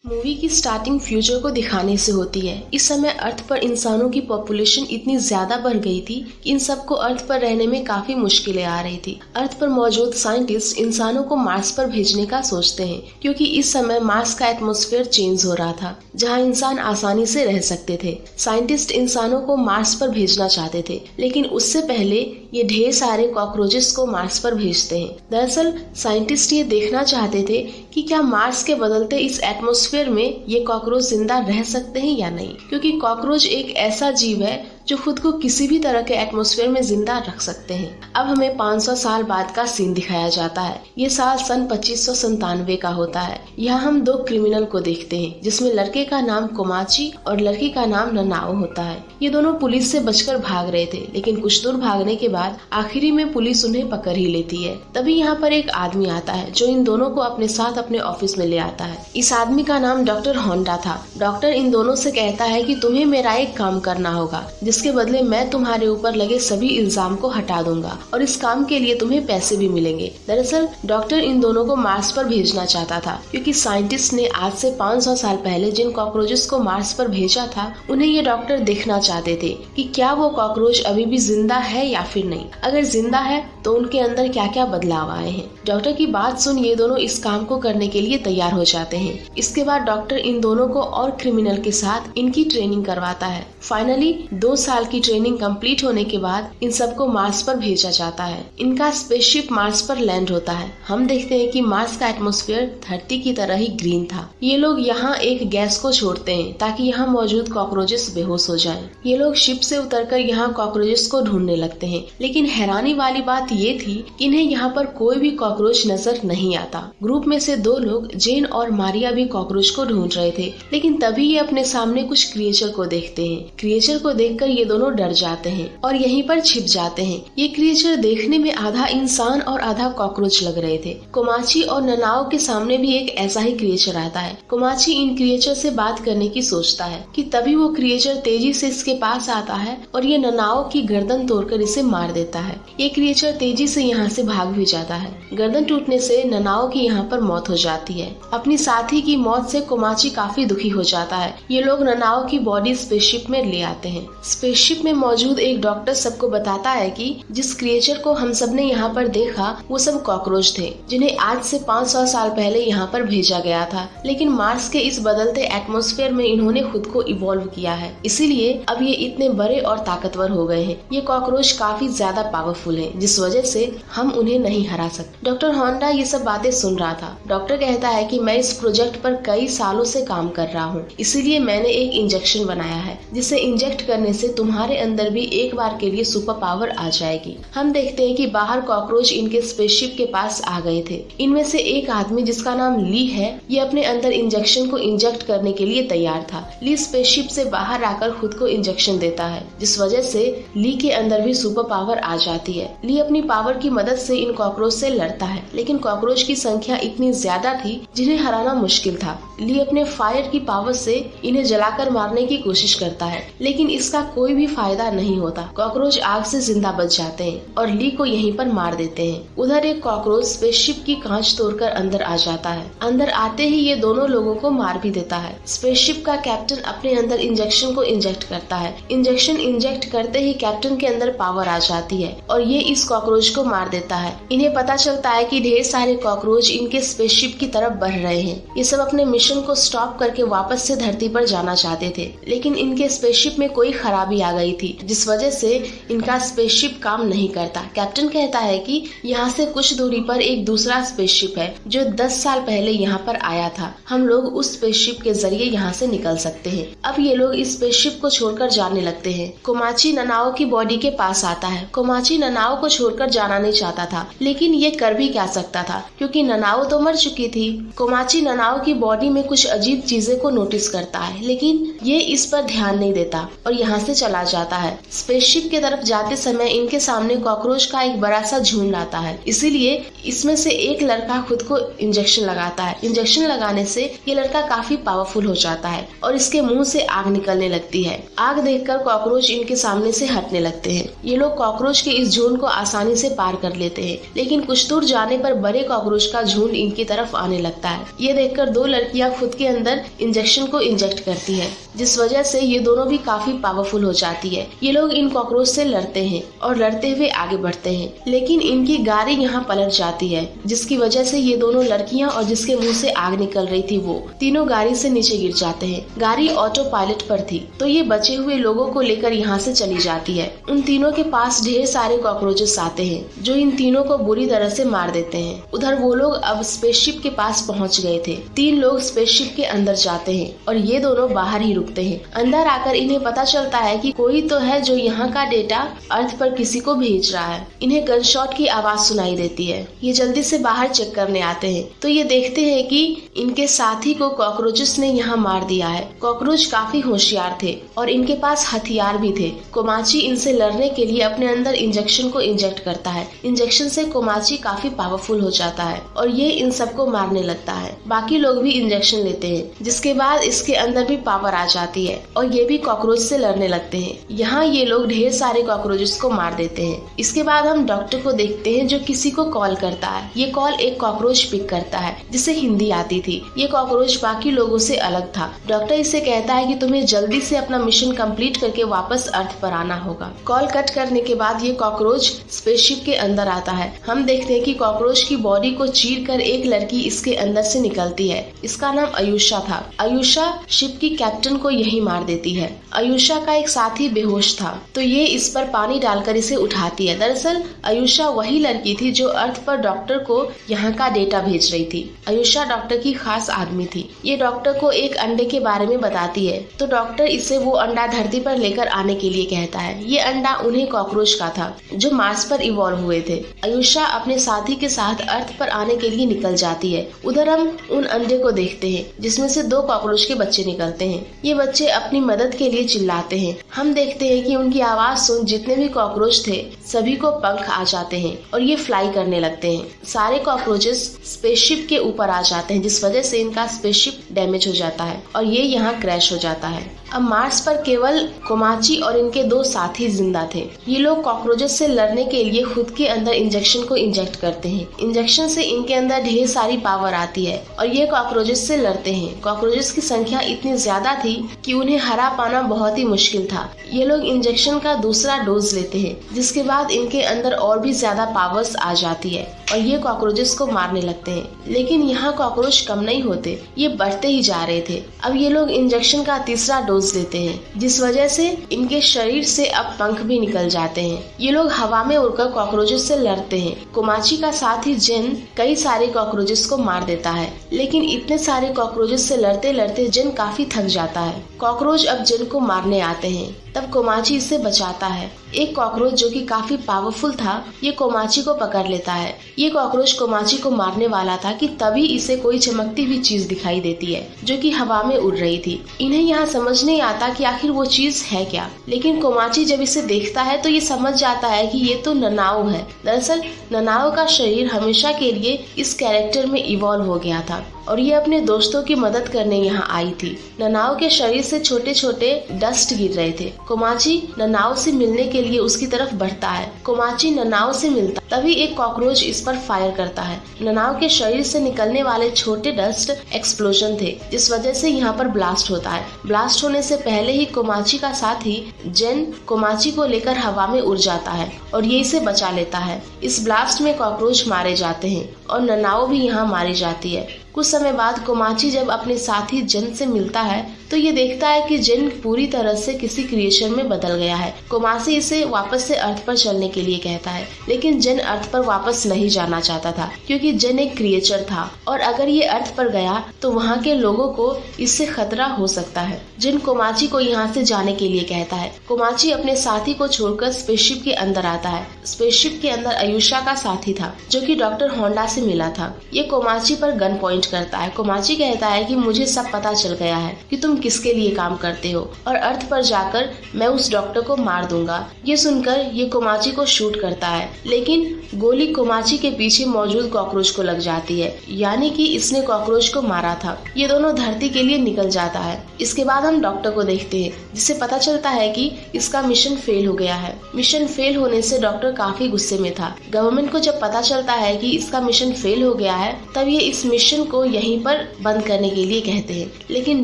Movie की starting future को दिखाने से होती है। इस समय अर्थ पर इंसानों की पॉपुलेशन इतनी ज्यादा बढ़ गई थी कि इन सबको अर्थ पर रहने में काफी मुश्किलें आ रही थी। अर्थ पर मौजूद साइंटिस्ट इंसानों को मार्स पर भेजने का सोचते हैं, क्योंकि इस समय मार्स का एटमॉस्फेयर चेंज हो रहा था, जहां इंसान आसानी से रह सकते थे। साइंटिस्ट इंसानों को मार्स पर भेजना चाहते थे, लेकिन उससे पहले ये ढेर सारे कॉकरोचेस को मार्स पर भेजते हैं। दरअसल साइंटिस्ट ये देखना चाहते थे कि क्या मार्स के बदलते इस एटमॉस्फेयर में ये कॉकरोच जिंदा रह सकते हैं या नहीं, क्योंकि कॉकरोच एक ऐसा जीव है जो खुद को किसी भी तरह के एटमॉस्फेयर में जिंदा रख सकते हैं। अब हमें 500 साल बाद का सीन दिखाया जाता है। ये साल सन 2597 का होता है। यहाँ हम दो क्रिमिनल को देखते हैं, जिसमें लड़के का नाम कोमाची और लड़की का नाम ननाओ होता है। ये दोनों पुलिस से बचकर भाग रहे थे, लेकिन कुछ दूर भागने के बाद आखिरी में पुलिस उन्हें पकड़ ही लेती है। तभी यहाँ पर एक आदमी आता है जो इन दोनों को अपने साथ अपने ऑफिस में ले आता है। इस आदमी का नाम डॉक्टर होंडा था। डॉक्टर इन दोनों से कहता है कि तुम्हें मेरा एक काम करना होगा, जिसके बदले मैं तुम्हारे ऊपर लगे सभी इल्जाम को हटा दूंगा और इस काम के लिए तुम्हें पैसे भी मिलेंगे। दरअसल डॉक्टर इन दोनों को मार्स पर भेजना चाहता था, क्योंकि साइंटिस्ट ने आज से 500 साल पहले जिन कॉकरोचेस को मार्स पर भेजा था, उन्हें ये डॉक्टर देखना चाहते थे कि क्या वो कॉकरोच अभी भी जिंदा है या फिर नहीं। अगर जिंदा है तो उनके अंदर क्या क्या बदलाव आए हैं। डॉक्टर की बात सुन ये दोनों इस काम को करने के लिए तैयार हो जाते हैं। इसके बाद डॉक्टर इन दोनों को और क्रिमिनल के साथ इनकी ट्रेनिंग करवाता है। फाइनली 2 साल की ट्रेनिंग कंप्लीट होने के बाद इन सबको मार्स पर भेजा जाता है। इनका स्पेसशिप मार्स पर लैंड होता है। हम देखते हैं कि मार्स का एटमॉस्फेयर धरती की तरह ही ग्रीन था। ये लोग यहाँ एक गैस को छोड़ते हैं ताकि यहाँ मौजूद कॉकरोचेस बेहोश हो जाएं। ये लोग शिप से उतरकर यहाँ कॉकरोचेस को ढूंढने लगते हैं, लेकिन हैरानी वाली बात ये थी कि इन्हें यहाँ पर कोई भी कॉकरोच नजर नहीं आता। ग्रुप में से 2 लोग जेन और मारिया भी कॉकरोच को ढूंढ रहे थे, लेकिन तभी ये अपने सामने कुछ क्रिएचर को देखते हैं। क्रिएचर को देखकर ये दोनों डर जाते हैं और यहीं पर छिप जाते हैं। ये क्रिएचर देखने में आधा इंसान और आधा कॉकरोच लग रहे थे। कोमाची और ननाओ के सामने भी एक ऐसा ही क्रिएचर आता है। कोमाची इन क्रिएचर से बात करने की सोचता है कि तभी वो क्रिएचर तेजी से इसके पास आता है और ये ननाओ की गर्दन तोड़कर इसे मार देता है। ये क्रिएचर तेजी से यहाँ से भाग भी जाता है। गर्दन टूटने से ननाओ की यहाँ पर मौत हो जाती है। अपनी साथी की मौत से कोमाची काफी दुखी हो जाता है। ये लोग ननाओ की बॉडी स्पेसशिप में ले आते हैं। स्पेसशिप में मौजूद एक डॉक्टर सबको बताता है कि जिस क्रिएचर को हम सब ने यहाँ पर देखा वो सब कॉकरोच थे, जिन्हें आज से 500 साल पहले यहाँ पर भेजा गया था। लेकिन मार्स के इस बदलते एटमॉस्फेयर में इन्होंने खुद को इवॉल्व किया है, इसीलिए अब ये इतने बड़े और ताकतवर हो गए हैं। ये कॉकरोच काफी ज्यादा पावरफुल है, जिस वजह से हम उन्हें नहीं हरा सकते। डॉक्टर होंडा ये सब बातें सुन रहा था। डॉक्टर कहता है कि मैं इस प्रोजेक्ट पर कई सालों से काम कर रहा हूँ, इसीलिए मैंने एक इंजेक्शन बनाया है, जिसे इंजेक्ट करने से तुम्हारे अंदर भी एक बार के लिए सुपर पावर आ जाएगी। हम देखते हैं कि बाहर कॉकरोच इनके स्पेसशिप के पास आ गए थे। इनमें से एक आदमी जिसका नाम ली है, ये अपने अंदर इंजेक्शन को इंजेक्ट करने के लिए तैयार था। ली स्पेसशिप से बाहर आकर खुद को इंजेक्शन देता है, जिस वजह से ली के अंदर भी सुपर पावर आ जाती है। ली अपनी पावर की मदद से इन कॉकरोच से लड़ता है, लेकिन कॉकरोच की संख्या इतनी ज्यादा थी जिन्हें हराना मुश्किल था। ली अपने फायर की पावर से इन्हें जलाकर मारने की कोशिश करता है, लेकिन इसका कोई भी फायदा नहीं होता। कॉकरोच आग से जिंदा बच जाते हैं और ली को यहीं पर मार देते हैं। उधर एक कॉकरोच स्पेसशिप की कांच तोड़कर अंदर आ जाता है। अंदर आते ही ये दोनों लोगों को मार भी देता है। स्पेसशिप का कैप्टन अपने अंदर इंजेक्शन को इंजेक्ट करता है। इंजेक्शन इंजेक्ट करते ही कैप्टन के अंदर पावर आ जाती है और ये इस कॉकरोच को मार देता है। इन्हें पता चलता है कि ढेर सारे कॉकरोच इनके स्पेसशिप की तरफ बढ़ रहे हैं। ये सब अपने मिशन को स्टॉप करके वापस से धरती पर जाना चाहते थे, लेकिन इनके स्पेसशिप में कोई खराबी आ गई थी, जिस वजह से इनका स्पेसशिप काम नहीं करता। कैप्टन कहता है कि यहाँ से कुछ दूरी पर एक दूसरा स्पेसशिप है जो 10 साल पहले यहाँ पर आया था। हम लोग उस स्पेसशिप के जरिए यहाँ से निकल सकते हैं। अब ये लोग इस स्पेसशिप को छोड़कर जाने लगते हैं। कोमाची ननाओ की बॉडी के पास आता है। कोमाची ननाओ को छोड़कर जाना नहीं चाहता था, लेकिन ये कर भी क्या सकता था, क्योंकि ननाओ तो मर चुकी थी। कोमाची ननाओ की बॉडी में कुछ अजीब चीजें को नोटिस करता है, लेकिन ये इस पर ध्यान नहीं देता और यहाँ से चला जाता है। स्पेसशिप की तरफ जाते समय इनके सामने कॉकरोच का एक बड़ा सा झुंड आता है, इसीलिए इसमें से एक लड़का खुद को इंजेक्शन लगाता है। इंजेक्शन लगाने से ये लड़का काफी पावरफुल हो जाता है और इसके मुंह से आग निकलने लगती है। आग देखकर कॉकरोच इनके सामने से हटने लगते हैं। ये लोग कॉकरोच के इस झुंड को आसानी से पार कर लेते हैं, लेकिन कुछ दूर जाने पर बड़े कॉकरोच का झुंड इनकी तरफ आने लगता है। ये देखकर दो लड़कियां खुद के अंदर इंजेक्शन को इंजेक्ट करती है, जिस वजह से ये दोनों भी काफी पावरफुल हो जाती है। ये लोग इन कॉकरोच से लड़ते हैं और लड़ते हुए आगे बढ़ते हैं, लेकिन इनकी गाड़ी यहाँ पलट जाती है, जिसकी वजह से ये दोनों लड़कियां और जिसके मुंह से आग निकल रही थी वो तीनों गाड़ी से नीचे गिर जाते हैं। गाड़ी ऑटो पायलट पर थी, तो ये बचे हुए लोगों को लेकर यहाँ से चली जाती है। उन तीनों के पास ढेर सारे कॉकरोचेस आते हैं, जो इन तीनों को बुरी तरह से मार देते हैं। उधर वो लोग अब स्पेसशिप के पास पहुँच गए थे। 3 लोग स्पेसशिप के अंदर जाते हैं और ये दोनों बाहर ही रुकते हैं। अंदर आकर इन्हें पता चलता है कि कोई तो है जो यहाँ का डेटा अर्थ पर किसी को भेज रहा है। इन्हें गन शॉट की आवाज सुनाई देती है। ये जल्दी से बाहर चेक करने आते हैं, तो ये देखते हैं कि इनके साथी को कॉकरोचेस ने यहाँ मार दिया है। कॉकरोच काफी होशियार थे और इनके पास हथियार भी थे। कोमाची इनसे लड़ने के लिए अपने अंदर इंजेक्शन को इंजेक्ट करता है। इंजेक्शन से कोमाची काफी पावरफुल हो जाता है और ये इन सबको मारने लगता है। बाकी लोग भी इंजेक्शन लेते हैं, जिसके बाद इसके अंदर भी पावर आ जाती है और ये भी कॉकरोच से लड़ने लगते हैं। यहाँ ये लोग ढेर सारे कॉकरोचेस को मार देते हैं। इसके बाद हम डॉक्टर को देखते हैं, जो किसी को कॉल करता है। ये कॉल एक कॉकरोच पिक करता है, जिसे हिंदी आती थी। ये कॉकरोच बाकी लोगों से अलग था। डॉक्टर इसे कहता है कि तुम्हें जल्दी से अपना मिशन कंप्लीट करके वापस अर्थ पर आना होगा। कॉल कट करने के बाद ये कॉकरोच स्पेसशिप के अंदर आता है। हम देखते हैं कि कॉकरोच की बॉडी को चीरकर एक लड़की इसके अंदर से निकलती है। इसका नाम आयुषा था। आयुषा शिप की कैप्टन को यही मार देती है। आयुषा का एक साथी बेहोश था, तो ये इस पर पानी डालकर इसे उठाती है। दरअसल आयुषा वही लड़की थी जो अर्थ पर डॉक्टर को यहाँ का डेटा भेज रही थी। आयुषा डॉक्टर की खास आदमी थी। ये डॉक्टर को एक अंडे के बारे में बताती है, तो डॉक्टर इसे वो अंडा धरती पर लेकर आने के लिए कहता है। ये अंडा उन्हें कॉकरोच का था, जो मार्स पर इवॉल्व हुए थे। आयुषा अपने साथी के साथ अर्थ पर आने के लिए निकल जाती है। उधर हम उन अंडे को देखते हैं, जिसमें से 2 कॉकरोच के बच्चे निकलते हैं। ये बच्चे अपनी मदद के लिए चिल्लाते हैं। हम देखते हैं कि उनकी आवाज सुन जितने भी कॉकरोच थे सभी को पंख आ जाते हैं और ये फ्लाई करने लगते हैं। सारे कॉकरोचेस स्पेसशिप के ऊपर आ जाते हैं, जिस वजह से इनका स्पेसशिप डैमेज हो जाता है और ये यहाँ क्रैश हो जाता है। अब मार्स पर केवल कोमाची और इनके 2 साथी जिंदा थे। ये लोग कॉकरोचेस से लड़ने के लिए खुद के अंदर इंजेक्शन को इंजेक्ट करते हैं। इंजेक्शन से इनके अंदर ढेर सारी पावर आती है और ये कॉकरोचेस से लड़ते हैं। कॉकरोचेस की संख्या इतनी ज्यादा थी कि उन्हें हरा पाना बहुत ही मुश्किल था। ये लोग इंजेक्शन का दूसरा डोज लेते हैं, जिसके बाद इनके अंदर और भी ज्यादा पावर्स आ जाती है और ये कॉकरोचेस को मारने लगते हैं। लेकिन यहाँ कॉकरोच कम नहीं होते, ये बढ़ते ही जा रहे थे। अब ये लोग इंजेक्शन का तीसरा डोज लेते हैं, जिस वजह से इनके शरीर से अब पंख भी निकल जाते हैं। ये लोग हवा में उड़कर कॉकरोचेस से लड़ते हैं। कोमाची का साथी जेन कई सारे कॉकरोचेस को मार देता है, लेकिन इतने सारे कॉकरोचेस से लड़ते लड़ते जेन काफी थक जाता है। कॉकरोच अब जेन को मारने आते हैं, तब कोमाची इसे बचाता है। एक कॉकरोच जो कि काफी पावरफुल था, ये कोमाची को पकड़ लेता है। ये कॉकरोच कोमाची को मारने वाला था कि तभी इसे कोई चमकती हुई चीज दिखाई देती है, जो कि हवा में उड़ रही थी। इन्हें यहाँ समझ नहीं आता कि आखिर वो चीज है क्या, लेकिन कोमाची जब इसे देखता है तो ये समझ जाता है कि ये तो ननाओ है। दरअसल ननाओ का शरीर हमेशा के लिए इस कैरेक्टर में इवॉल्व हो गया था और ये अपने दोस्तों की मदद करने यहाँ आई थी। ननाओ के शरीर से छोटे छोटे डस्ट गिर रहे थे। कोमाची ननाओ से मिलने के लिए उसकी तरफ बढ़ता है। कोमाची ननाओ से मिलता, तभी एक कॉकरोच इस पर फायर करता है। ननाओ के शरीर से निकलने वाले छोटे डस्ट एक्सप्लोजन थे, जिस वजह से यहाँ पर ब्लास्ट होता है। ब्लास्ट होने से पहले ही कोमाची का साथी जेन कोमाची को लेकर हवा में उड़ जाता है और ये इसे बचा लेता है। इस ब्लास्ट में कॉकरोच मारे जाते हैं और ननाओ भी यहाँ मारी जाती है। कुछ समय बाद कोमाची जब अपने साथी जेन से मिलता है तो ये देखता है कि जेन पूरी तरह से किसी क्रिएचर में बदल गया है। कोमाची इसे वापस से अर्थ पर चलने के लिए कहता है, लेकिन जेन अर्थ पर वापस नहीं जाना चाहता था, क्योंकि जेन एक क्रिएचर था और अगर ये अर्थ पर गया तो वहाँ के लोगों को इससे खतरा हो सकता है। जेन कोमाची को यहाँ से जाने के लिए कहता है। कोमाची अपने साथी को छोड़कर स्पेसशिप के अंदर आता है। स्पेसशिप के अंदर आयुषा का साथी था, जो कि डॉक्टर होंडा से मिला था। ये कोमाची पर गन पॉइंट पॉइंट करता है। कोमाची कहता है कि मुझे सब पता चल गया है कि तुम किसके लिए काम करते हो और अर्थ पर जाकर मैं उस डॉक्टर को मार दूंगा। ये सुनकर ये कोमाची को शूट करता है, लेकिन गोली कोमाची के पीछे मौजूद कॉकरोच को लग जाती है, यानी कि इसने कॉकरोच को मारा था। ये दोनों धरती के लिए निकल जाता है। इसके बाद हम डॉक्टर को देखते हैं, जिससे पता चलता है कि इसका मिशन फेल हो गया है। मिशन फेल होने से डॉक्टर काफी गुस्से में था। गवर्नमेंट को जब पता चलता है कि इसका मिशन फेल हो गया है, तब ये इस मिशन को यहीं पर बंद करने के लिए कहते हैं, लेकिन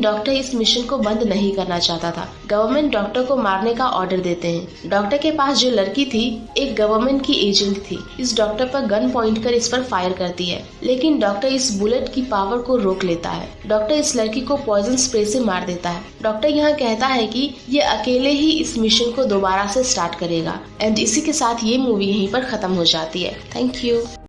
डॉक्टर इस मिशन को बंद नहीं करना चाहता था। गवर्नमेंट डॉक्टर को मारने का ऑर्डर देते हैं। डॉक्टर के पास जो लड़की थी एक गवर्नमेंट की एजेंट थी। इस डॉक्टर पर गन पॉइंट कर इस पर फायर करती है, लेकिन डॉक्टर इस बुलेट की पावर को रोक लेता है। डॉक्टर इस लड़की को पॉइजन स्प्रे से मार देता है। डॉक्टर यहाँ कहता है कि ये अकेले ही इस मिशन को दोबारा से स्टार्ट करेगा। एंड इसी के साथ ये मूवी यहीं पर खत्म हो जाती है। Thank you.